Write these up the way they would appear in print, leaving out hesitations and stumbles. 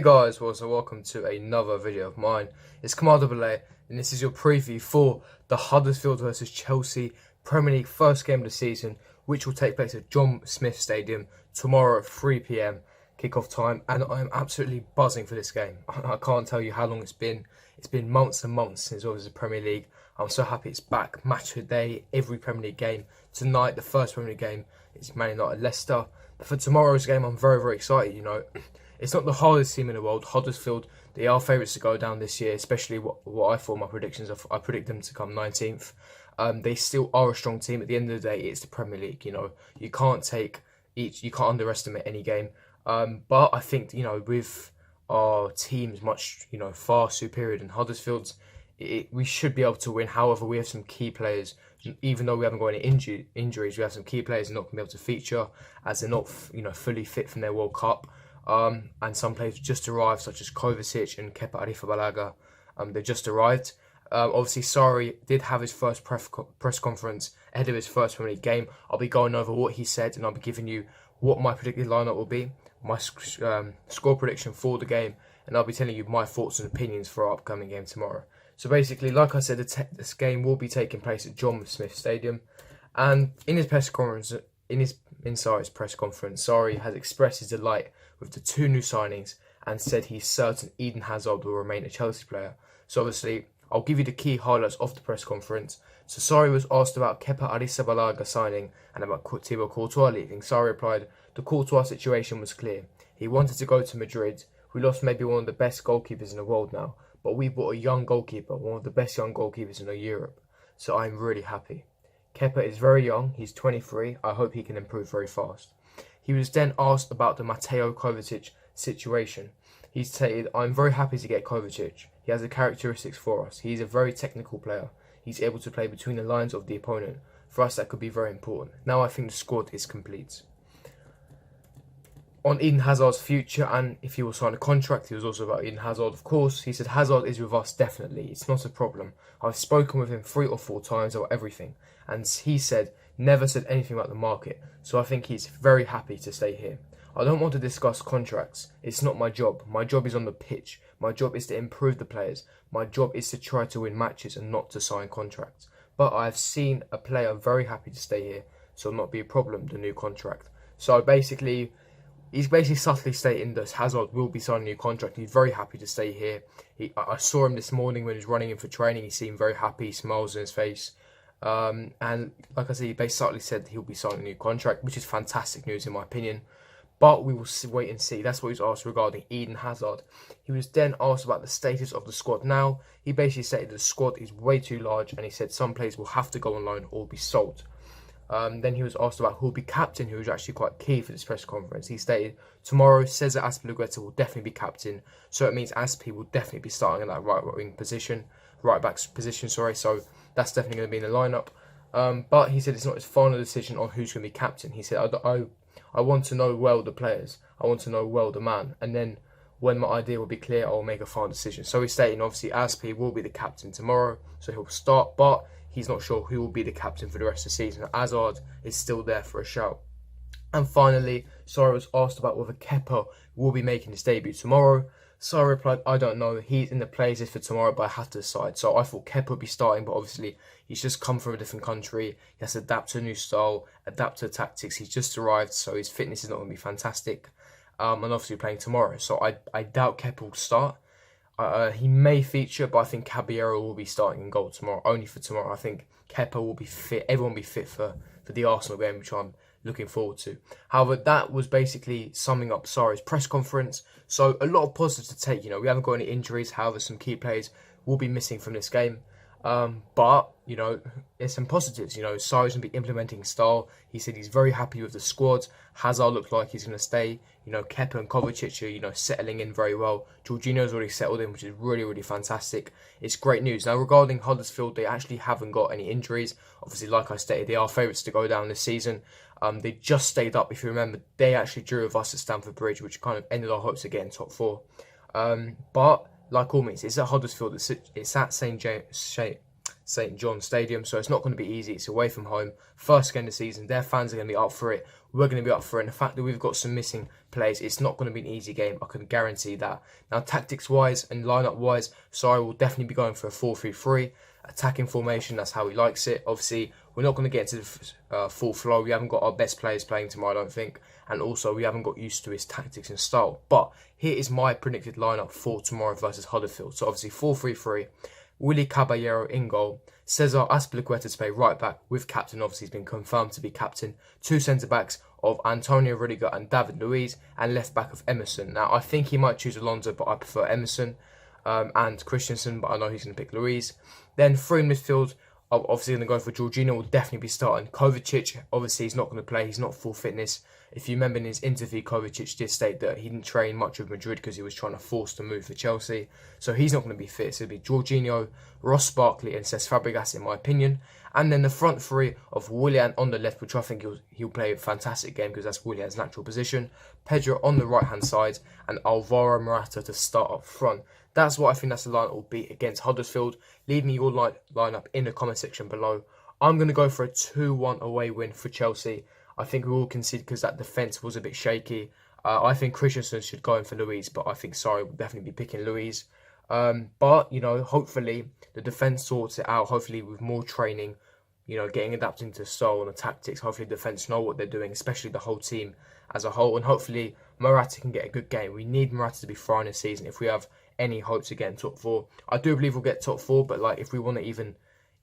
Hey guys, welcome to another video of mine. It's Kamal AA, and this is your preview for the Huddersfield versus Chelsea Premier League first game of the season, which will take place at John Smith Stadium tomorrow at 3 PM kickoff time. And I am absolutely buzzing for this game. I can't tell you how long it's been. It's been months and months since I was in the Premier League. I'm so happy it's back. Match of the day, every Premier League game. Tonight, the first Premier League game is Man United Leicester. But for tomorrow's game, I'm very excited. It's not the hardest team in the world. Huddersfield, they are favourites to go down this year, especially what I thought my predictions. I predict them to come 19th. They still are a strong team. At the end of the day, it's the Premier League. You can't underestimate any game. But I think with our teams much far superior than Huddersfield's, we should be able to win. However, we have some key players. Even though we haven't got any injuries, we have some key players who are not going to be able to feature as they're not fully fit from their World Cup. And some players just arrived, such as Kovacic and Kepa Arrizabalaga. They've just arrived. Obviously, Sarri did have his first press conference ahead of his first Premier League game. I'll be going over what he said, and I'll be giving you what my predicted lineup will be, my score prediction for the game, and I'll be telling you my thoughts and opinions for our upcoming game tomorrow. So basically, like I said, this game will be taking place at John Smith Stadium, and in his press conference, Sarri's press conference, Sarri has expressed his delight with the two new signings and said he's certain Eden Hazard will remain a Chelsea player. So obviously, I'll give you the key highlights of the press conference. So Sarri was asked about Kepa Arrizabalaga signing and about Thibaut Courtois leaving. Sarri replied, "The Courtois situation was clear. He wanted to go to Madrid. We lost maybe one of the best goalkeepers in the world now, but we bought a young goalkeeper, one of the best young goalkeepers in Europe. So I'm really happy. Kepa is very young, he's 23, I hope he can improve very fast." He was then asked about the Mateo Kovacic situation. He stated, "I'm very happy to get Kovacic. He has the characteristics for us. He's a very technical player. He's able to play between the lines of the opponent. For us, that could be very important. Now I think the squad is complete." On Eden Hazard's future and if he will sign a contract, he was also about Eden Hazard, of course. He said, "Hazard is with us definitely. It's not a problem. I've spoken with him 3 or 4 times about everything." And he said, never said anything about the market. So I think he's very happy to stay here. "I don't want to discuss contracts. It's not my job. My job is on the pitch. My job is to improve the players. My job is to try to win matches and not to sign contracts. But I have seen a player very happy to stay here, so it'll not be a problem, the new contract." So he's basically subtly stating that Hazard will be signing a new contract. He's very happy to stay here. I saw him this morning when he was running in for training. He seemed very happy, smiles on his face. And like I said, he basically said he'll be signing a new contract, which is fantastic news in my opinion. But we will wait and see. That's what he was asked regarding Eden Hazard. He was then asked about the status of the squad now. He basically stated the squad is way too large, and he said some players will have to go on loan or be sold. Then he was asked about who will be captain, who was actually quite key for this press conference. He stated, "Tomorrow, Cesar Azpilicueta will definitely be captain. So it means Azpi will definitely be starting in that right back position. So that's definitely going to be in the lineup." But he said it's not his final decision on who's going to be captain. He said, I want to know well the players. I want to know well the man. And then when my idea will be clear, I will make a final decision." So he's stating, obviously, Azpi will be the captain tomorrow. So he'll start, but he's not sure who will be the captain for the rest of the season. Hazard is still there for a shout. And finally, Sarri was asked about whether Kepa will be making his debut tomorrow. Sarri replied, "I don't know. He's in the players list for tomorrow, but I have to decide." So I thought Kepa would be starting, but obviously he's just come from a different country. He has to adapt to a new style, adapt to tactics. He's just arrived, so his fitness is not going to be fantastic. And obviously playing tomorrow. So I doubt Kepa will start. He may feature, but I think Caballero will be starting in goal tomorrow, only for tomorrow. I think Kepa will be fit. Everyone will be fit for the Arsenal game, which I'm looking forward to. However, that was basically summing up Sarri's press conference. So a lot of positives to take. We haven't got any injuries. However, some key players will be missing from this game. But there's some positives. Sarri's going to be implementing style. He said he's very happy with the squad. Hazard looks like he's going to stay. Kepa and Kovacic are settling in very well. Jorginho's already settled in, which is really fantastic. It's great news. Now regarding Huddersfield, they actually haven't got any injuries. Obviously, like I stated, they are favourites to go down this season. They just stayed up. If you remember, they actually drew with us at Stamford Bridge, which kind of ended our hopes of getting top 4. But like all means, it's at Huddersfield. It's at St John Stadium, so it's not going to be easy. It's away from home, first game of the season. Their fans are going to be up for it. we're going to be up for it. And the fact that we've got some missing players, it's not going to be an easy game. I can guarantee that. Now, tactics-wise and lineup-wise, Sarri will definitely be going for a 4-3-3. Attacking formation, that's how he likes it. Obviously, we're not going to get into the full flow. We haven't got our best players playing tomorrow, I don't think. And also, we haven't got used to his tactics and style. But here is my predicted lineup for tomorrow versus Huddersfield. So obviously, 4-3-3. Willy Caballero in goal. Cesar Azpilicueta to play right back with captain. Obviously, he's been confirmed to be captain. 2 centre-backs of Antonio Rudiger and David Luiz. And left back of Emerson. Now, I think he might choose Alonso, but I prefer Emerson. And Christensen, but I know he's going to pick Luiz. Then 3 in midfield, I'm obviously going to go for Jorginho, will definitely be starting. Kovacic, obviously he's not going to play, he's not full fitness. If you remember in his interview, Kovacic did state that he didn't train much with Madrid because he was trying to force the move for Chelsea. So he's not going to be fit, so it'll be Jorginho, Ross Barkley and Cesc Fabregas in my opinion. And then the front 3 of Willian on the left, which I think he'll play a fantastic game because that's Willian's natural position. Pedro on the right hand side and Alvaro Morata to start up front. That's what I think that's the lineup will be against Huddersfield. Leave me your lineup in the comment section below. I'm going to go for a 2-1 away win for Chelsea. I think we will concede because that defence was a bit shaky. I think Christensen should go in for Luiz, but I think Sarri will definitely be picking Luiz. But, you know, hopefully the defence sorts it out. Hopefully with more training, you know, getting adapted to style and the tactics. Hopefully the defence know what they're doing, especially the whole team as a whole. And hopefully Morata can get a good game. We need Morata to be fine this season if we have any hopes to get in top 4. I do believe we'll get top 4, but like if we want to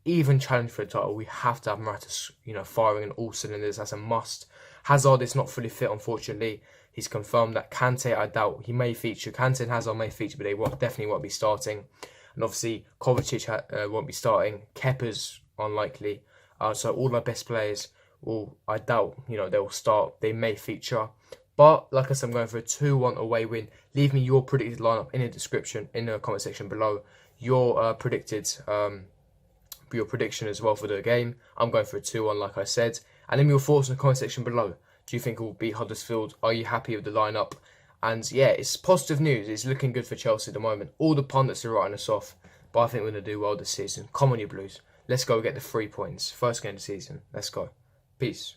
even challenge for the title, we have to have Morata, you know, firing on all cylinders. That's a must. Hazard is not fully fit, unfortunately. He's confirmed that Kante, I doubt he may feature. Kante and Hazard may feature, but they definitely won't be starting. And obviously Kovacic won't be starting. Kepa's unlikely. So all my best players will, I doubt, you know, they will start. They may feature. But, like I said, I'm going for a 2-1 away win. Leave me your predicted lineup in the description, in the comment section below. Your your prediction as well for the game. I'm going for a 2-1, like I said. And leave me your thoughts in the comment section below. Do you think it will beat Huddersfield? Are you happy with the lineup? And yeah, it's positive news. It's looking good for Chelsea at the moment. All the pundits are writing us off. But I think we're going to do well this season. Come on, you Blues. Let's go get the 3 points. First game of the season. Let's go. Peace.